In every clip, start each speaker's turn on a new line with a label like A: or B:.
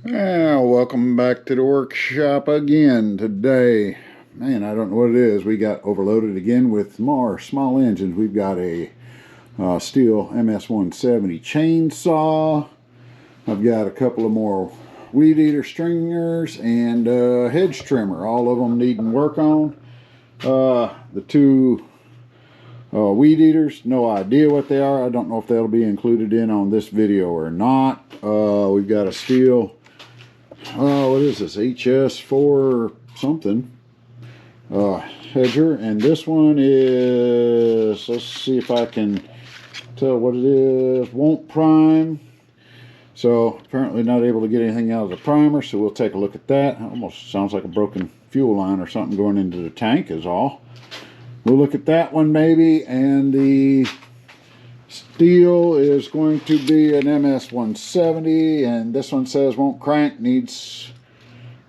A: Yeah, welcome back to the workshop again today. Man, I don't know what it is. We got overloaded again with more small engines. We've got a Steel MS-170 chainsaw. I've got a couple of more weed eater stringers and a hedge trimmer. All of them needing work on. The two weed eaters, no idea what they are. I don't know if that'll be included in on this video or not. We've got a steel, what is this, HS4 something hedger, and this one is, let's see if I can tell what it is, won't prime. So apparently not able to get anything out of the primer, so we'll take a look at that. Almost sounds like a broken fuel line or something going into the tank is all. We'll look at that one maybe, and the steel is going to be an MS-170, and this one says won't crank, needs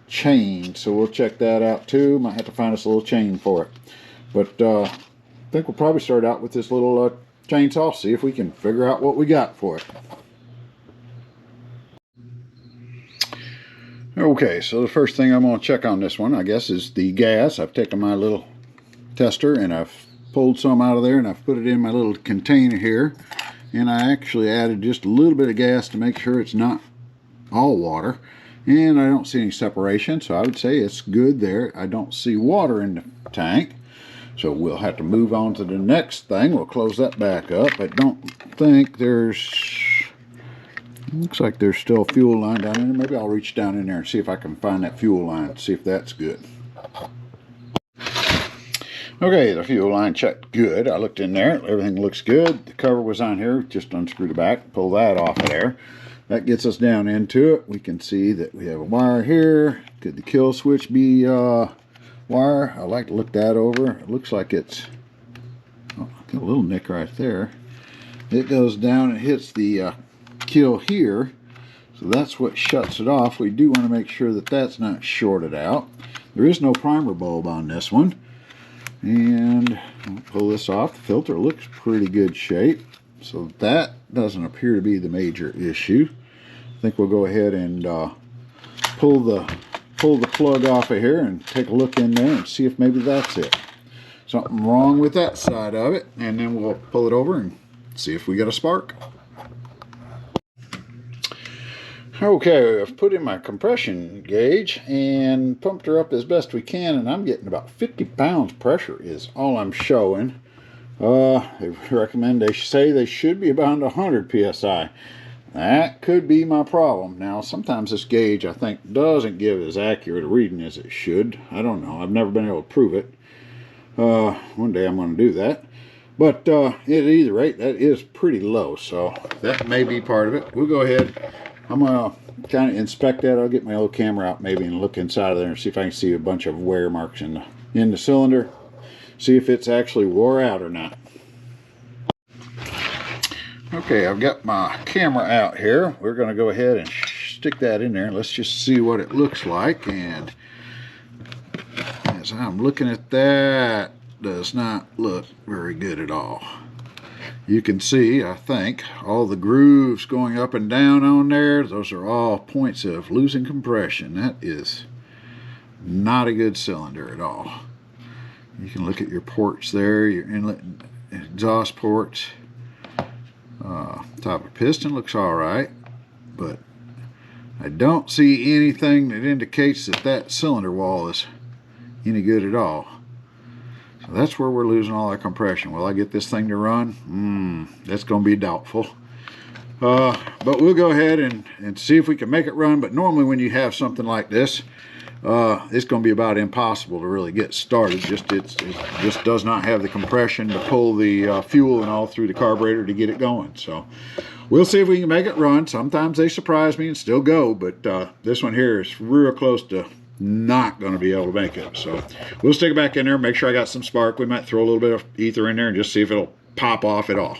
A: chain, so we'll check that out too. Might have to find us a little chain for it, but I think we'll probably start out with this little chainsaw, see if we can figure out what we got for it. Okay, so the first thing I'm going to check on this one, I guess, is the gas. I've taken my little tester and I've pulled some out of there and I've put it in my little container here, and I actually added just a little bit of gas to make sure it's not all water, and I don't see any separation, so I would say it's good there. I don't see water in the tank, so we'll have to move on to the next thing. We'll close that back up. I don't think there's, looks like there's still a fuel line down in there. Maybe I'll reach down in there and see if I can find that fuel line, see if that's good. Okay, the fuel line checked good. I looked in there, everything looks good. The cover was on here, just unscrew the back, pull that off of there. That gets us down into it. We can see that we have a wire here. Could the kill switch be wire? I like to look that over. It looks like it's, oh, got a little nick right there. It goes down and hits the kill here, so that's what shuts it off. We do want to make sure that that's not shorted out. There is no primer bulb on this one. And I'll pull this off. The filter looks pretty good shape, so that doesn't appear to be the major issue. I think we'll go ahead and pull the plug off of here and take a look in there and see if maybe that's it. Something wrong with that side of it, and then we'll pull it over and see if we got a spark. Okay, I've put in my compression gauge and pumped her up as best we can, and I'm getting about 50 pounds pressure is all I'm showing. They recommend, they say they should be about 100 psi. That could be my problem. Now, sometimes this gauge, I think, doesn't give as accurate a reading as it should. I don't know. I've never been able to prove it. One day I'm going to do that. But at either rate, that is pretty low, so that may be part of it. We'll go ahead. I'm going to kind of inspect that. I'll get my little camera out maybe and look inside of there and see if I can see a bunch of wear marks in the cylinder. See if it's actually wore out or not. Okay, I've got my camera out here. We're going to go ahead and stick that in there. Let's just see what it looks like. And as I'm looking at that, does not look very good at all. You can see, I think, all the grooves going up and down on there. Those are all points of losing compression. That is not a good cylinder at all. You can look at your ports there, your inlet and exhaust ports. Top of piston looks all right, but I don't see anything that indicates that that cylinder wall is any good at all. So that's where we're losing all our compression. Will I get this thing to run? That's going to be doubtful. But we'll go ahead and see if we can make it run. But normally when you have something like this, it's going to be about impossible to really get started. It just does not have the compression to pull the fuel and all through the carburetor to get it going. So we'll see if we can make it run. Sometimes they surprise me and still go, but this one here is real close to not going to be able to make it. So we'll stick it back in there, make sure I got some spark. We might throw a little bit of ether in there and just see if it'll pop off at all.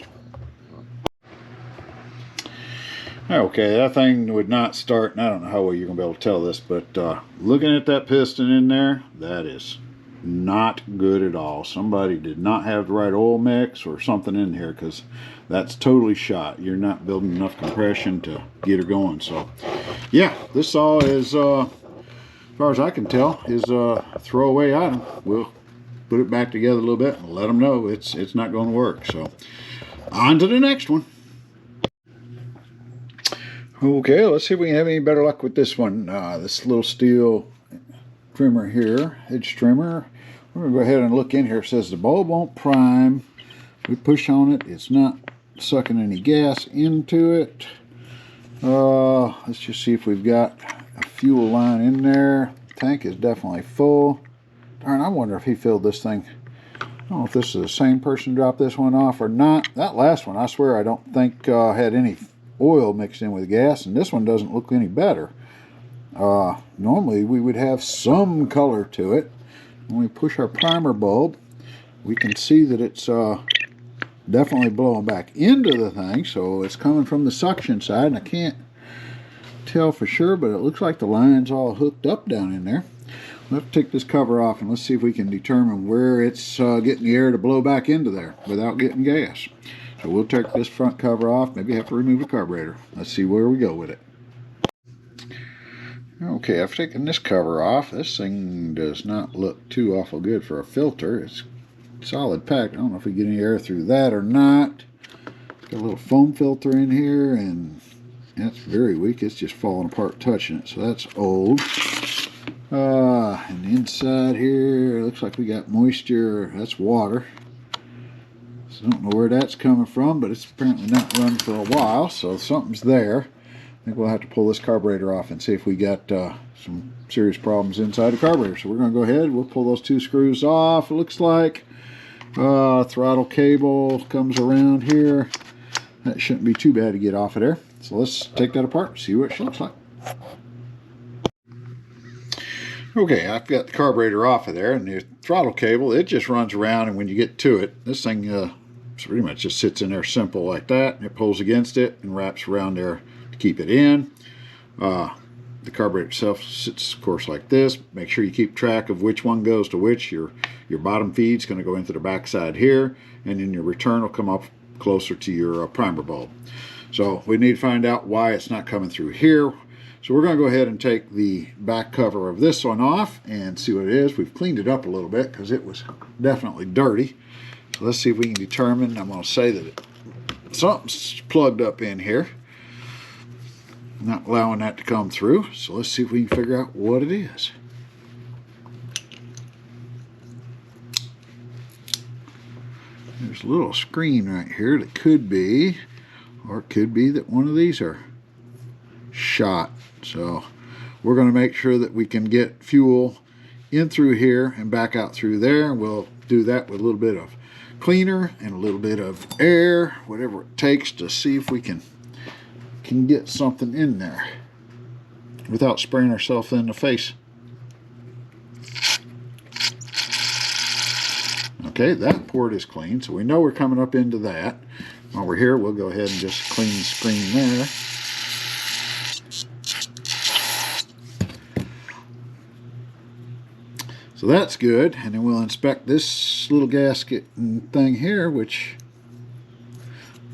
A: Okay, that thing would not start, and I don't know how well you're going to be able to tell this, but looking at that piston in there, that is not good at all. Somebody did not have the right oil mix or something in here, because that's totally shot. You're not building enough compression to get her going. So yeah, this saw is, as far as I can tell, is a throwaway item. We'll put it back together a little bit and let them know it's not going to work. So on to the next one. Okay, let's see if we can have any better luck with this one. This little steel trimmer here, edge trimmer. We're going to go ahead and look in here. It says the bulb won't prime. We push on it. It's not sucking any gas into it. Let's just see if we've got a fuel line in there. Tank is definitely full. Darn, I wonder if he filled this thing. I don't know if this is the same person dropped this one off or not. That last one, I swear, I don't think had any oil mixed in with gas, and this one doesn't look any better. Normally we would have some color to it. When we push our primer bulb, we can see that it's definitely blowing back into the thing, so it's coming from the suction side, and I can't tell for sure, but it looks like the line's all hooked up down in there. Let's take this cover off and let's see if we can determine where it's getting the air to blow back into there without getting gas. So we'll take this front cover off, maybe have to remove the carburetor. Let's see where we go with it. Okay, I've taken this cover off. This thing does not look too awful good for a filter. It's solid pack. I don't know if we get any air through that or not. It's got a little foam filter in here, and it's very weak. It's just falling apart touching it, so that's old. And the inside here, looks like we got moisture. That's water. So I don't know where that's coming from, but it's apparently not run for a while, so something's there. I think we'll have to pull this carburetor off and see if we got some serious problems inside the carburetor. So we're going to go ahead, we'll pull those two screws off. It looks like throttle cable comes around here. That shouldn't be too bad to get off of there. So let's take that apart and see what she looks like. Okay, I've got the carburetor off of there, and the throttle cable, it just runs around, and when you get to it, this thing pretty much just sits in there simple like that, and it pulls against it and wraps around there to keep it in. The carburetor itself sits, of course, like this. Make sure you keep track of which one goes to which. Your bottom feed's going to go into the back side here, and then your return will come up closer to your primer bulb. So we need to find out why it's not coming through here. So we're going to go ahead and take the back cover of this one off and see what it is. We've cleaned it up a little bit because it was definitely dirty. So let's see if we can determine. I'm going to say that something's plugged up in here, not allowing that to come through. So let's see if we can figure out what it is. There's a little screen right here that could be, or it could be that one of these are shot. So we're going to make sure that we can get fuel in through here and back out through there. We'll do that with a little bit of cleaner and a little bit of air, whatever it takes, to see if we can get something in there without spraying ourselves in the face. Okay, that port is clean, so we know we're coming up into that. While we're here, we'll go ahead and just clean the screen there. So that's good, and then we'll inspect this little gasket thing here, which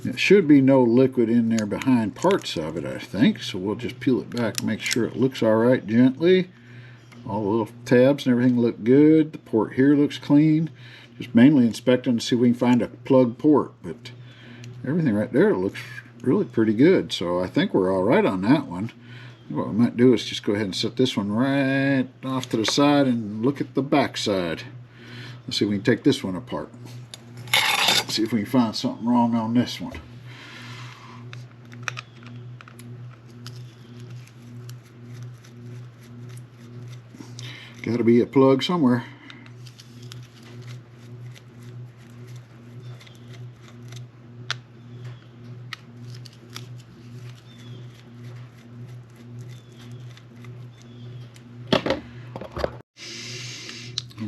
A: it should be no liquid in there behind parts of it, I think. So we'll just peel it back and make sure it looks all right gently. All the little tabs and everything look good. The port here looks clean. Just mainly inspecting to see if we can find a plug port, but everything right there looks really pretty good. So I think we're all right on that one. What we might do is just go ahead and set this one right off to the side and look at the back side. Let's see if we can take this one apart. Let's see if we can find something wrong on this one. Got to be a plug somewhere.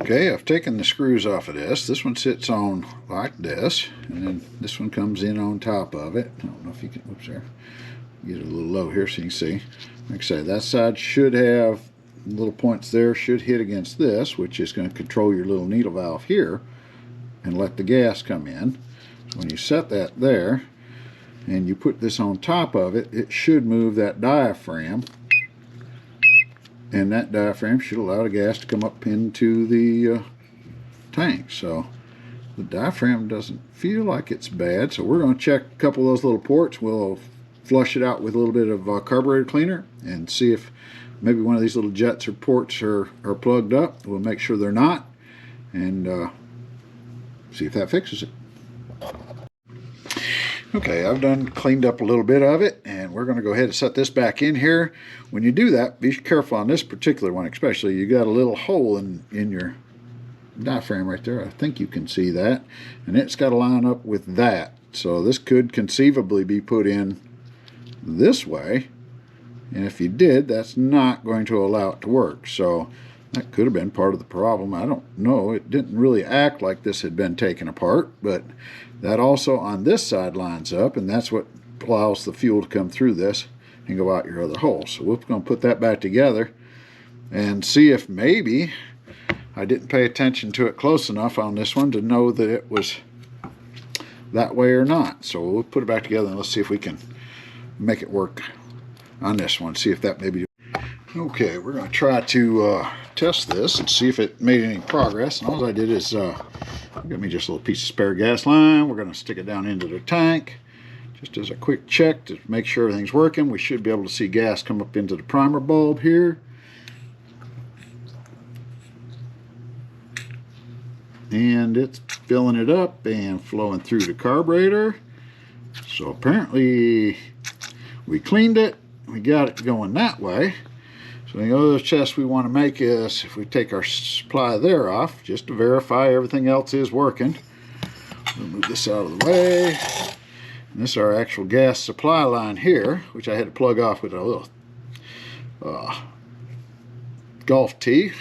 A: Okay, I've taken the screws off of this. This one sits on like this, and then this one comes in on top of it. I don't know if you can, oops, there. Get it a little low here so you can see. Like I say, that side should have little points there, should hit against this, which is going to control your little needle valve here and let the gas come in. So when you set that there and you put this on top of it, it should move that diaphragm and that diaphragm should allow the gas to come up into the tank. So the diaphragm doesn't feel like it's bad, so we're going to check a couple of those little ports. We'll flush it out with a little bit of carburetor cleaner and see if maybe one of these little jets or ports are plugged up. We'll make sure they're not, and see if that fixes it. Okay, I've done cleaned up a little bit of it, and we're going to go ahead and set this back in here. When you do that, be careful on this particular one especially. You got a little hole in your diaphragm right there. I think you can see that, and it's got to line up with that. So this could conceivably be put in this way, and if you did, that's not going to allow it to work. So that could have been part of the problem. I don't know. It didn't really act like this had been taken apart, but that also on this side lines up, and that's what allows the fuel to come through this and go out your other hole. So we're going to put that back together and see if maybe I didn't pay attention to it close enough on this one to know that it was that way or not. So we'll put it back together and let's see if we can make it work on this one. See if that maybe. Okay, we're going to try to test this and see if it made any progress. And all I did is give me just a little piece of spare gas line. We're going to stick it down into the tank just as a quick check to make sure everything's working. We should be able to see gas come up into the primer bulb here. And it's filling it up and flowing through the carburetor. So apparently we cleaned it. We got it going that way. So the other test we want to make is if we take our supply there off, just to verify everything else is working. We'll move this out of the way. And this is our actual gas supply line here, which I had to plug off with a little golf tee.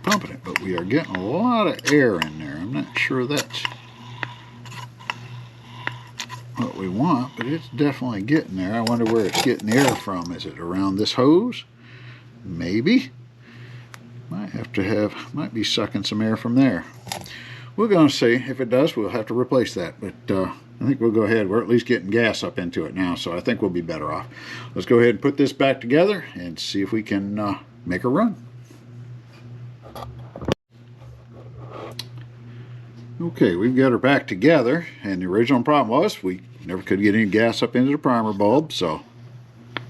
A: Pumping it, but we are getting a lot of air in there. I'm not sure that's what we want, but it's definitely getting there. I wonder where it's getting the air from. Is it around this hose? Maybe. Might be sucking some air from there. We're going to see. If it does, we'll have to replace that, but I think we'll go ahead. We're at least getting gas up into it now, so I think we'll be better off. Let's go ahead and put this back together and see if we can make a run. Okay, we've got her back together, and the original problem was we never could get any gas up into the primer bulb, so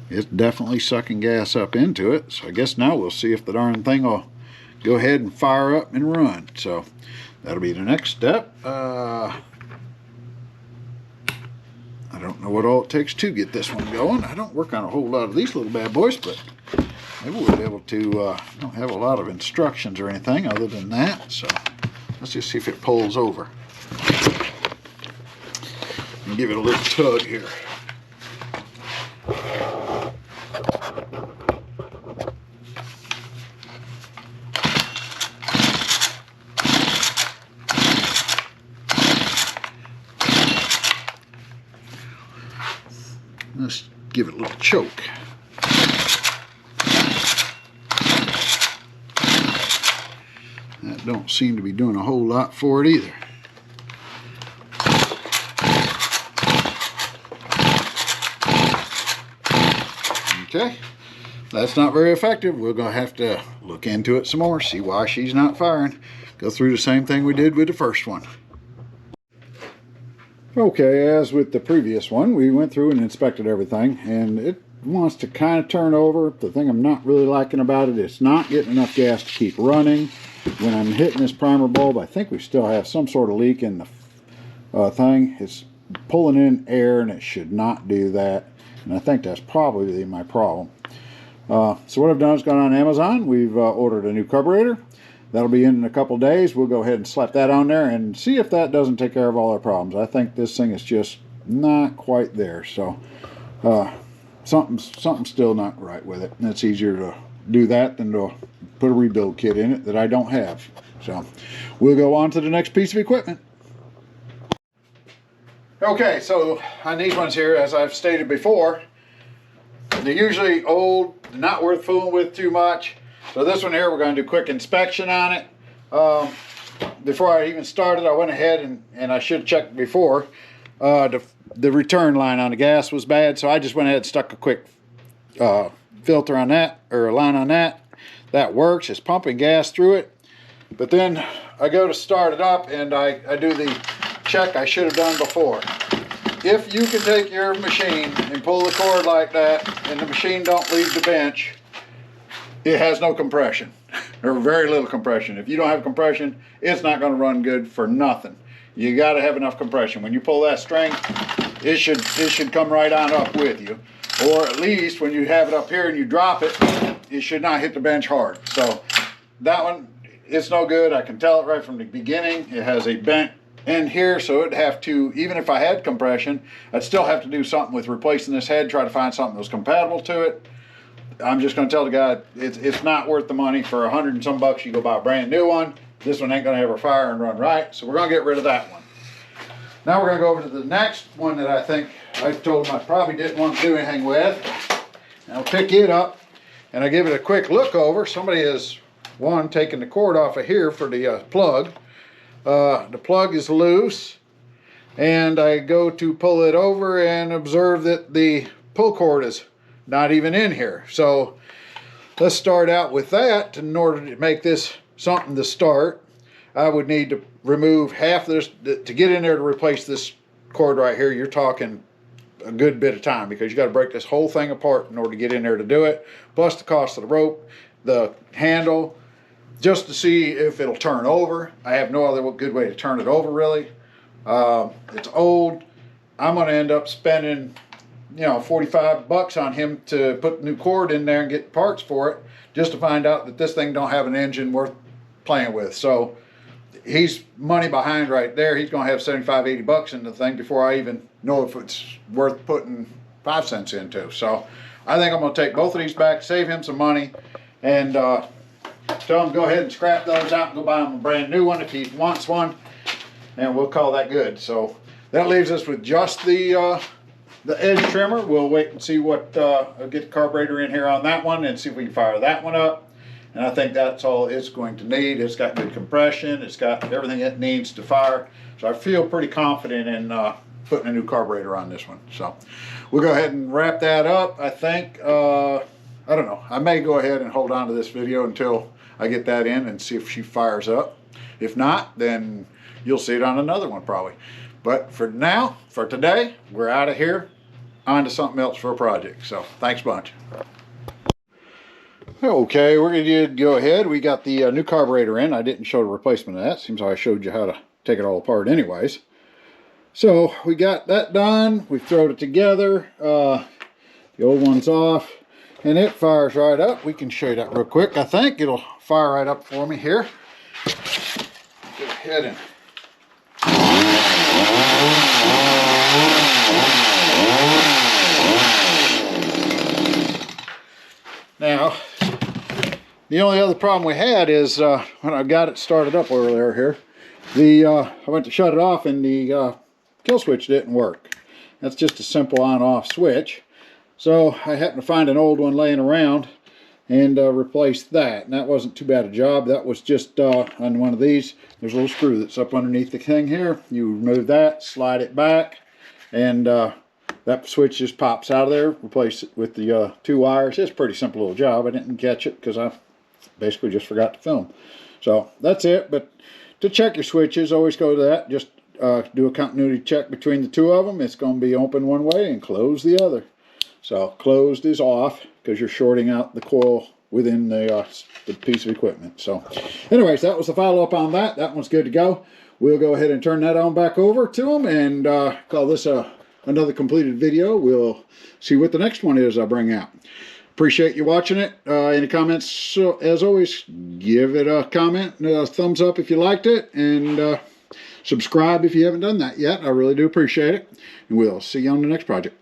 A: it's definitely sucking gas up into it. So I guess now we'll see if the darn thing will go ahead and fire up and run. So that'll be the next step. I don't know what all it takes to get this one going. I don't work on a whole lot of these little bad boys, but maybe we'll be able to. Don't have a lot of instructions or anything other than that, so let's just see if it pulls over. And give it a little tug here. Let's give it a little choke. That don't seem to be doing a whole lot for it either. Okay, that's not very effective. We're going to have to look into it some more, see why she's not firing. Go through the same thing we did with the first one. Okay, as with the previous one, we went through and inspected everything, and it wants to kind of turn over. The thing I'm not really liking about it, it's not getting enough gas to keep running. When I'm hitting this primer bulb, I think we still have some sort of leak in the thing. It's pulling in air, and it should not do that, and I think that's probably my problem. So what I've done is gone on Amazon. We've ordered a new carburetor. That'll be in a couple days. We'll go ahead and slap that on there and see if that doesn't take care of all our problems. I think this thing is just not quite there. So something's still not right with it. And it's easier to do that than to put a rebuild kit in it that I don't have. So we'll go on to the next piece of equipment. Okay, so on these ones here, as I've stated before, They're usually old, not worth fooling with too much. So this one here, we're going to do a quick inspection on it. Before I even started, I went ahead and I should have checked before. The return line on the gas was bad, so I just went ahead and stuck a quick filter on that, or a line on that. That works. It's pumping gas through it. But then I go to start it up, and I do the check I should have done before. If you can take your machine and pull the cord like that, and the machine don't leave the bench, it has no compression, or very little compression. If you don't have compression, it's not going to run good for nothing. You got to have enough compression. When you pull that string, it should come right on up with you. Or at least when you have it up here and you drop it, it should not hit the bench hard. So that one, it's no good. I can tell it right from the beginning. It has a bent end here, so it'd have to, even if I had compression, I'd still have to do something with replacing this head, try to find something that was compatible to it. I'm just going to tell the guy it's not worth the money. For $100 and some bucks, you go buy a brand new one. This one ain't going to ever fire and run right, so we're going to get rid of that one. Now we're going to go over to the next one that I think I told him I probably didn't want to do anything with. And I'll pick it up and I give it a quick look over. Somebody has, taken the cord off of here for the plug. The plug is loose, and I go to pull it over and observe that the pull cord is not even in here. So let's start out with that. In order to make this something to start, I would need to remove half of this. To get in there to replace this cord right here, you're talking a good bit of time, because you got to break this whole thing apart in order to get in there to do it, plus the cost of the rope, the handle, just to see if it'll turn over. I have no other good way to turn it over, really. It's old. I'm going to end up spending, you know, 45 bucks on him to put new cord in there and get parts for it, just to find out that this thing don't have an engine worth playing with. So he's money behind right there. He's going to have 75, 80 bucks in the thing before I even know if it's worth putting 5 cents into. So I think I'm going to take both of these back, save him some money, and tell him go ahead and scrap those out and go buy him a brand new one if he wants one, and we'll call that good. So that leaves us with just the edge trimmer. We'll wait and see what, I'll get the carburetor in here on that one and see if we can fire that one up. And I think that's all it's going to need. It's got good compression. It's got everything it needs to fire. So I feel pretty confident in putting a new carburetor on this one. So we'll go ahead and wrap that up. I think, I don't know. I may go ahead and hold on to this video until I get that in and see if she fires up. If not, then you'll see it on another one probably. But for now, for today, we're out of here. On to something else for a project. So thanks a bunch. Okay, we're going to go ahead. We got the new carburetor in. I didn't show the replacement of that. Seems like I showed you how to take it all apart anyways. So we got that done. We thrown it together. The old one's off, and it fires right up. We can show you that real quick. I think it'll fire right up for me here. Go ahead and now, the only other problem we had is when I got it started up earlier here, I went to shut it off and the kill switch didn't work. That's just a simple on-off switch. So I happened to find an old one laying around and replaced that. And that wasn't too bad a job. That was just on one of these. There's a little screw that's up underneath the thing here. You remove that, slide it back, and that switch just pops out of there. Replace it with the 2 wires. It's a pretty simple little job. I didn't catch it because I basically just forgot to film. So that's it. But to check your switches, always go to that. Just do a continuity check between the 2 of them. It's going to be open one way and close the other. So closed is off because you're shorting out the coil within the piece of equipment. So anyways, that was the follow-up on that. That one's good to go. We'll go ahead and turn that on back over to them and call this another completed video. We'll see what the next one is I bring out. Appreciate you watching it. Any comments? So, as always, give it a comment, a thumbs up if you liked it, and subscribe if you haven't done that yet. I really do appreciate it. And we'll see you on the next project.